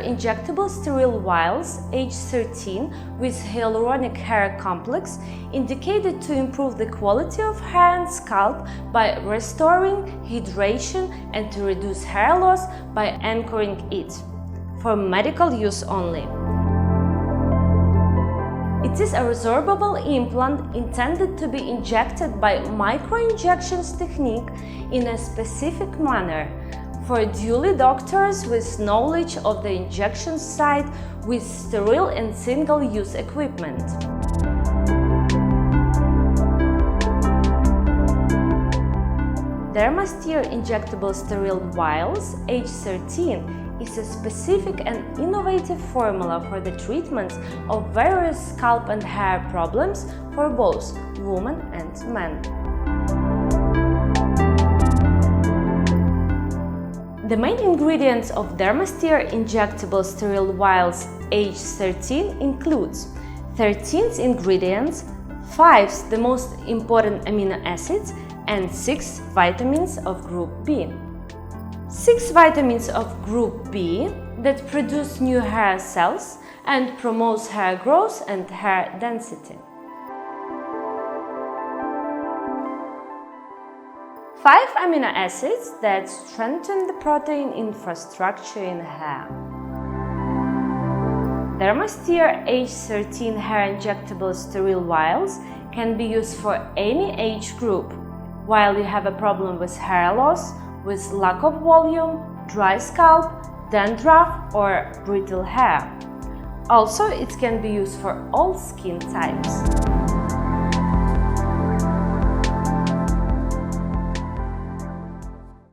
injectable sterile vials H13 with hyaluronic hair complex indicated to improve the quality of hair and scalp by restoring hydration and to reduce hair loss by anchoring it, for medical use only. It is a resorbable implant intended to be injected by microinjections technique in a specific manner for duly doctors with knowledge of the injection site with sterile and single-use equipment. Dermastir injectable sterile vials H13 is a specific and innovative formula for the treatment of various scalp and hair problems for both women and men. The main ingredients of Dermastir injectable sterile vials H13 includes 13 ingredients, 5 the most important amino acids, and 6 vitamins of group B. 6 vitamins of group B that produce new hair cells and promotes hair growth and hair density. 5 amino acids that strengthen the protein infrastructure in hair. Dermastir H13 hair injectable sterile vials can be used for any age group, while you have a problem with hair loss, with lack of volume, dry scalp, dandruff or brittle hair. Also, it can be used for all skin types.